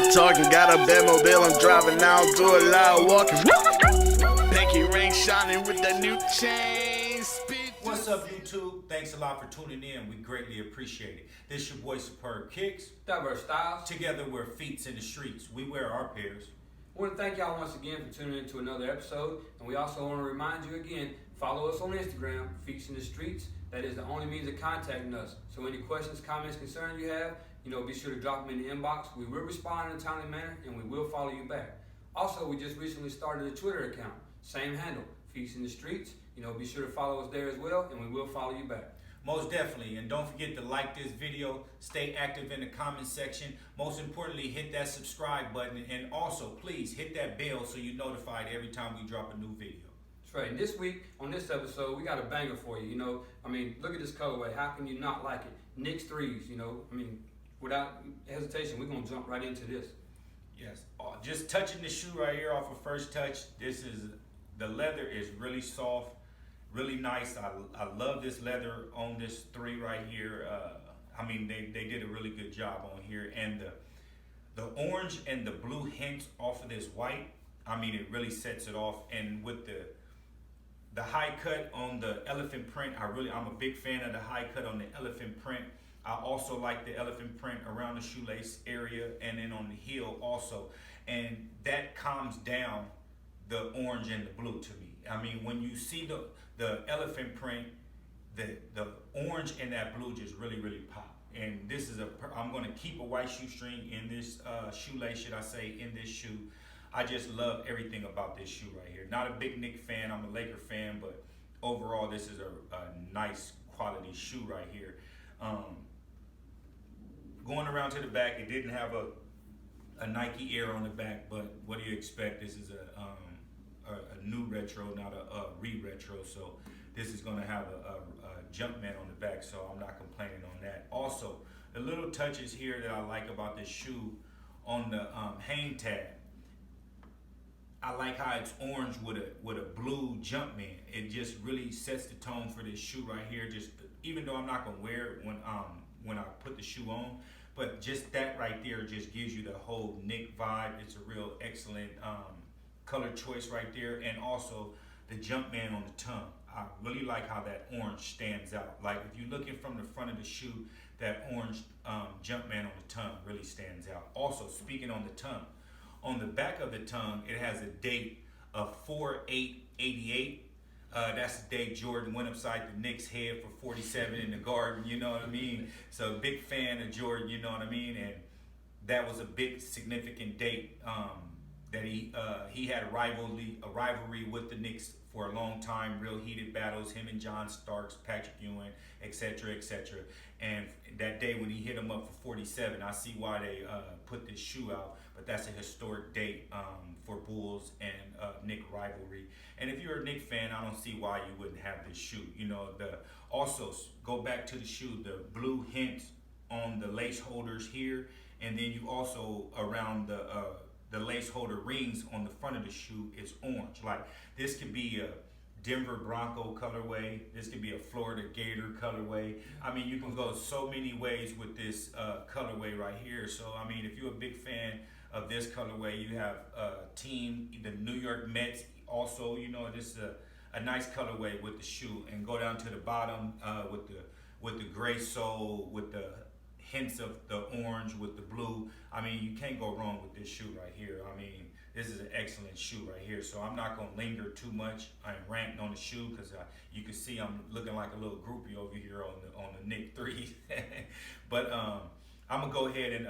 lot talking, got a Batmobile, I'm driving now, do a lot of walking. Pinky ring shining with that new chain. What's up, YouTube? Thanks a lot for tuning in. We greatly appreciate it. This your boy Superb Kicks. Diverse Styles. Together we're Feats in the Streets. We wear our pairs. I want to thank y'all once again for tuning in to another episode. And we also want to remind you again, follow us on Instagram, Feats in the Streets. That is the only means of contacting us. So any questions, comments, concerns you have, be sure to drop them in the inbox. We will respond in a timely manner, and we will follow you back. Also, we just recently started a Twitter account. Same handle, Feats in the Streets. Be sure to follow us there as well, and we will follow you back. Most definitely, and don't forget to like this video, stay active in the comment section. Most importantly, hit that subscribe button, and also please hit that bell so you're notified every time we drop a new video. That's right, and this week, on this episode, we got a banger for you, look at this colorway, how can you not like it? KNICKS 3’s, without hesitation, we're gonna jump right into this. Yes, just touching the shoe right here off of first touch, the leather is really soft. Really nice. I love this leather on this 3 right here. They did a really good job on here. And the orange and the blue hints off of this white, it really sets it off. And with the high cut on the elephant print, I'm a big fan of the high cut on the elephant print. I also like the elephant print around the shoelace area and then on the heel also. And that calms down the orange and the blue to me. When you see the elephant print, the orange and that blue just really, really pop. And this is I'm going to keep a white shoestring in this shoelace, should I say, in this shoe. I just love everything about this shoe right here. Not a big Knicks fan, I'm a Laker fan, but overall this is a nice quality shoe right here. Going around to the back, it didn't have a Nike Air on the back, but what do you expect? This is a new retro, not a re-retro, so this is going to have a Jumpman on the back, so I'm not complaining on that. Also, the little touches here that I like about this shoe on the hang tag, I like how it's orange with a blue Jumpman. It just really sets the tone for this shoe right here. Just even though I'm not going to wear it when I put the shoe on, but just that right there just gives you the whole Knick vibe. It's a real excellent color choice right there, and also the Jumpman on the tongue. I really like how that orange stands out. Like if you're looking from the front of the shoe, that orange Jumpman on the tongue really stands out. Also, speaking on the tongue, on the back of the tongue, it has a date of 4/8/88. That's the day Jordan went upside the Knicks' head for 47 in the Garden, you know what I mean? So big fan of Jordan, you know what I mean? And that was a big significant date. That he had a rivalry with the Knicks for a long time, real heated battles, him and John Starks, Patrick Ewing, etc., etc. And that day when he hit him up for 47, I see why they put this shoe out, but that's a historic date for Bulls and Knicks rivalry. And if you're a Knicks fan, I don't see why you wouldn't have this shoe. Also, go back to the shoe, the blue hints on the lace holders here, and then you also around the lace holder rings on the front of the shoe is orange. Like this could be a Denver Bronco colorway. This could be a Florida Gator colorway. You can go so many ways with this colorway right here. So, if you're a big fan of this colorway, you have team, the New York Mets also, this is a nice colorway with the shoe. And go down to the bottom with the gray sole, with the hints of the orange with the blue. You can't go wrong with this shoe right here. This is an excellent shoe right here. So I'm not gonna linger too much. I'm ranting on the shoe because you can see I'm looking like a little groupie over here on the Knicks 3. But I'm gonna go ahead and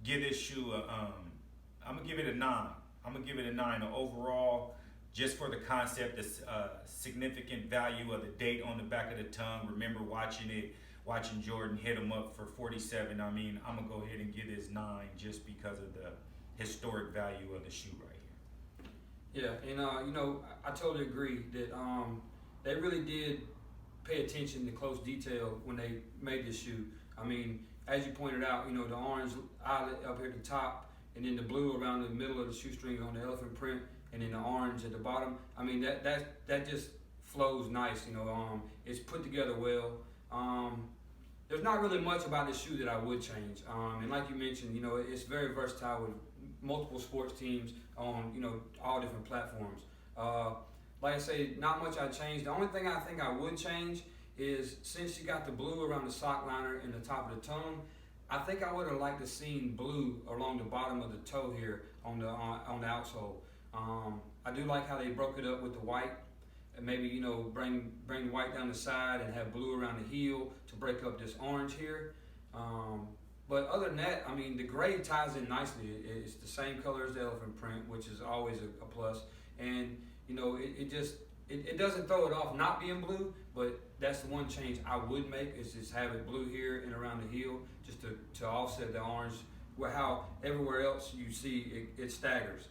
give this shoe I'm gonna give it a 9. I'm gonna give it a 9 overall. Just for the concept, the significant value of the date on the back of the tongue. Remember watching Jordan hit him up for 47. I'm gonna go ahead and give this 9 just because of the historic value of the shoe right here. Yeah, and I totally agree that they really did pay attention to close detail when they made this shoe. As you pointed out, the orange eyelet up here at the top, and then the blue around the middle of the shoestring on the elephant print, and then the orange at the bottom. That just flows nice. It's put together well. there's not really much about this shoe that I would change. And like you mentioned, it's very versatile with multiple sports teams on, all different platforms. Like I say, not much I changed. The only thing I think I would change is, since you got the blue around the sock liner and the top of the tongue, I think I would have liked to seen blue along the bottom of the toe here on the outsole. I do like how they broke it up with the white, and maybe bring the white down the side and have blue around the heel to break up this orange here. But other than that, I mean, the gray ties in nicely. It's the same color as the elephant print, which is always a plus. And it doesn't throw it off not being blue, but that's the one change I would make, is just have it blue here and around the heel, just to offset the orange, where how everywhere else you see it staggers.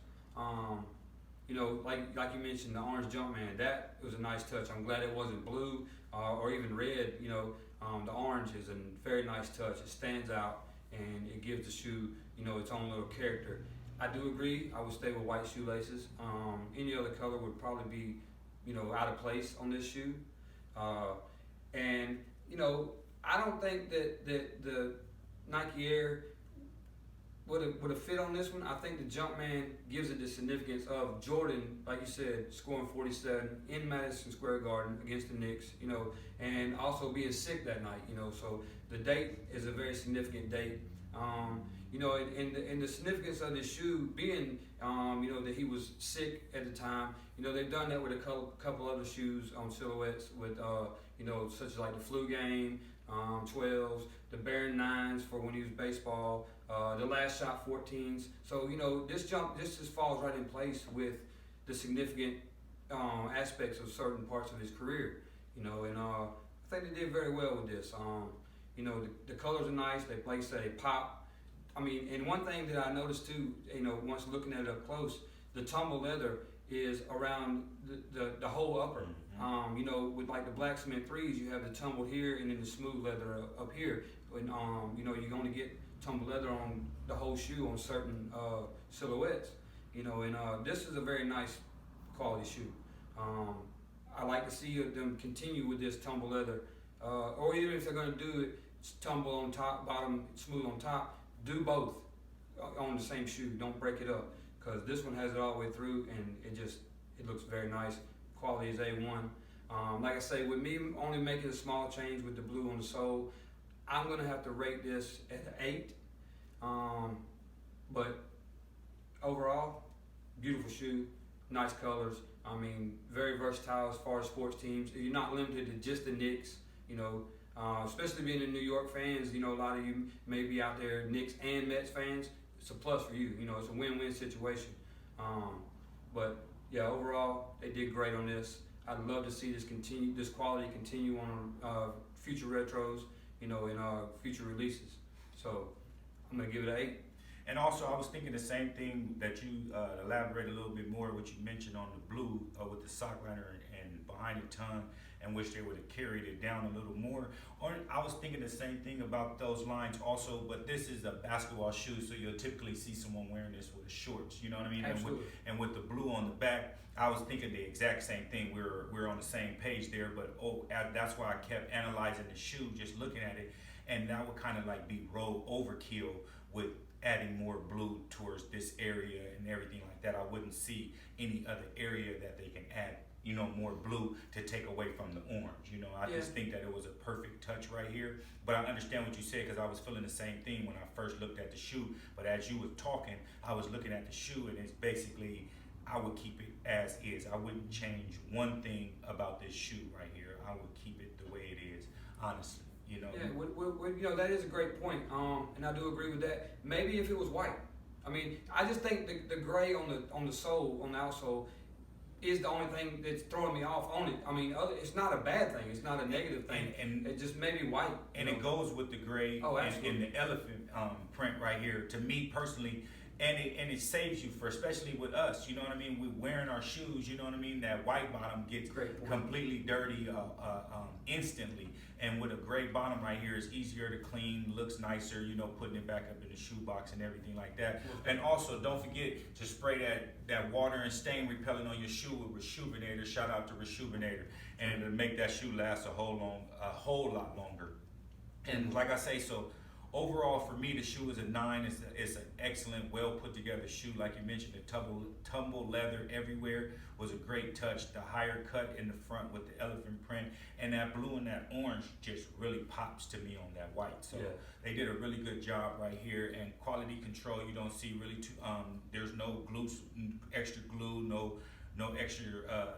Like you mentioned, the orange Jumpman, that was a nice touch. I'm glad it wasn't blue or even red. The orange is a very nice touch. It stands out and it gives the shoe, its own little character. I do agree, I would stay with white shoelaces. Any other color would probably be, out of place on this shoe. I don't think that the Nike Air would have fit on this one. I think the Jumpman gives it the significance of Jordan, like you said, scoring 47 in Madison Square Garden against the Knicks, and also being sick that night, so the date is a very significant date. And the significance of this shoe being, that he was sick at the time. They've done that with a couple other shoes on silhouettes with, such as like the Flu Game 12s, the Baron 9s for when he was baseball, the Last Shot 14s. So, this just falls right in place with the significant aspects of certain parts of his career, and I think they did very well with this. The colors are nice, they pop. I mean, and one thing that I noticed too, once looking at it up close, the tumble leather is around the whole upper. With like the black cement 3's, you have the tumble here and then the smooth leather up here. And you're going to get tumble leather on the whole shoe on certain silhouettes. And this is a very nice quality shoe. I like to see them continue with this tumble leather, or even if they're going to do it tumble on top, bottom, smooth on top, do both on the same shoe. Don't break it up, because this one has it all the way through, and it looks very nice. Quality is A1. Like I say, with me only making a small change with the blue on the sole, I'm gonna have to rate this at an 8. But overall, beautiful shoe, nice colors. I mean, very versatile as far as sports teams. You're not limited to just the Knicks, especially being in New York fans. A lot of you may be out there Knicks and Mets fans. It's a plus for you. It's a win-win situation. But yeah, overall, they did great on this. I'd love to see this quality continue on future retros, and future releases. So I'm gonna give it an 8. And also, I was thinking the same thing that you elaborate a little bit more, what you mentioned on the blue with the sock liner and behind the tongue, and wish they would have carried it down a little more. Or I was thinking the same thing about those lines also, but this is a basketball shoe, so you'll typically see someone wearing this with shorts, you know what I mean? Absolutely. And with the blue on the back, I was thinking the exact same thing. We're on the same page there, but that's why I kept analyzing the shoe, just looking at it, and that would kind of like be overkill with adding more blue towards this area and everything like that. I wouldn't see any other area that they can add, more blue to take away from the orange. I just think that it was a perfect touch right here. But I understand what you said, because I was feeling the same thing when I first looked at the shoe. But as you were talking, I was looking at the shoe, and it's basically, I would keep it as is. I wouldn't change one thing about this shoe right here. I would keep it the way it is, honestly. Yeah, that is a great point, and I do agree with that. Maybe if it was white. I mean, I just think the gray on the sole, on the outsole, is the only thing that's throwing me off on it. I mean, it's not a bad thing. It's not a negative thing. And it just maybe white. And it goes with the gray and the elephant print right here. To me personally, and it saves you, for especially with us, you know what I mean? We're wearing our shoes, you know what I mean? That white bottom gets completely dirty instantly. And with a gray bottom right here, it's easier to clean, looks nicer, putting it back up in the shoebox and everything like that. And also, don't forget to spray that water and stain repellent on your shoe with Rejuvenator. Shout out to Rejuvenator. And it'll make that shoe last a whole lot longer. And like I say, so overall for me, the shoe is a 9. It's an excellent, well put together shoe. Like you mentioned, the tumble leather everywhere was a great touch. The higher cut in the front with the elephant print, and that blue and that orange just really pops to me on that white. So they did a really good job right here. And quality control, you don't see really too. There's no glue, extra glue, no extra.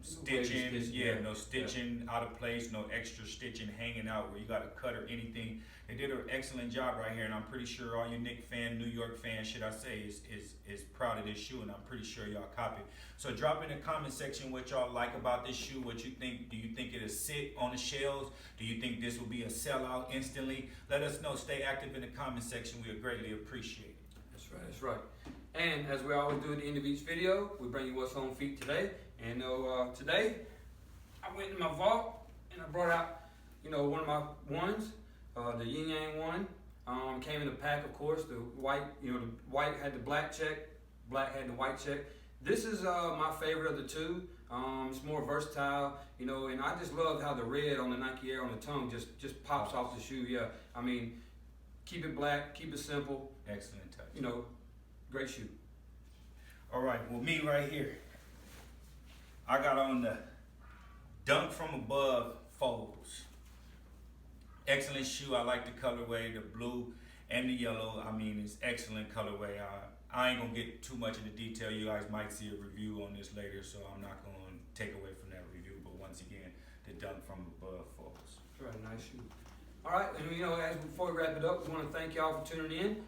Stitching, no stitching out of place, no extra stitching hanging out where you got to cut or anything. They did an excellent job right here, and I'm pretty sure all your Knicks fan, New York fans, should I say, is proud of this shoe, and I'm pretty sure y'all copy. So drop in the comment section what y'all like about this shoe, what you think. Do you think it'll sit on the shelves? Do you think this will be a sellout instantly? Let us know. Stay active in the comment section. We would greatly appreciate it. That's right, that's right. And as we always do at the end of each video, we bring you what's on feet today. And today, I went in my vault and I brought out, one of my ones, the Yin Yang one. Came in a pack, of course. The white, the white had the black check, black had the white check. This is my favorite of the two. It's more versatile, and I just love how the red on the Nike Air on the tongue just pops off the shoe. Yeah, I mean, keep it black, keep it simple. Excellent touch. Great shoe. All right, well, me right here. I got on the Dunk From Above Foles. Excellent shoe. I like the colorway, the blue and the yellow. I mean, it's excellent colorway. I ain't gonna get too much into detail. You guys might see a review on this later, so I'm not gonna take away from that review. But once again, the Dunk From Above Foles. That's right, nice shoe. All right, and before we wrap it up, we want to thank y'all for tuning in.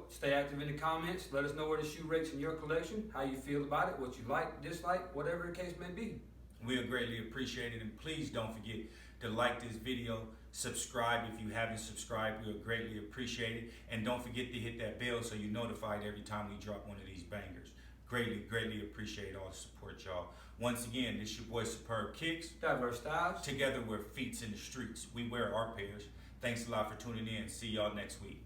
Stay active in the comments. Let us know where the shoe rates in your collection, how you feel about it, what you like, dislike, whatever the case may be. We'll greatly appreciate it, and please don't forget to like this video, subscribe if you haven't subscribed. We'll greatly appreciate it, and don't forget to hit that bell so you're notified every time we drop one of these bangers. Greatly appreciate all the support, y'all. Once again, this your boy Superb Kicks. Diverse styles. Together we're feets in the streets. We wear our pairs. Thanks a lot for tuning in. See y'all next week.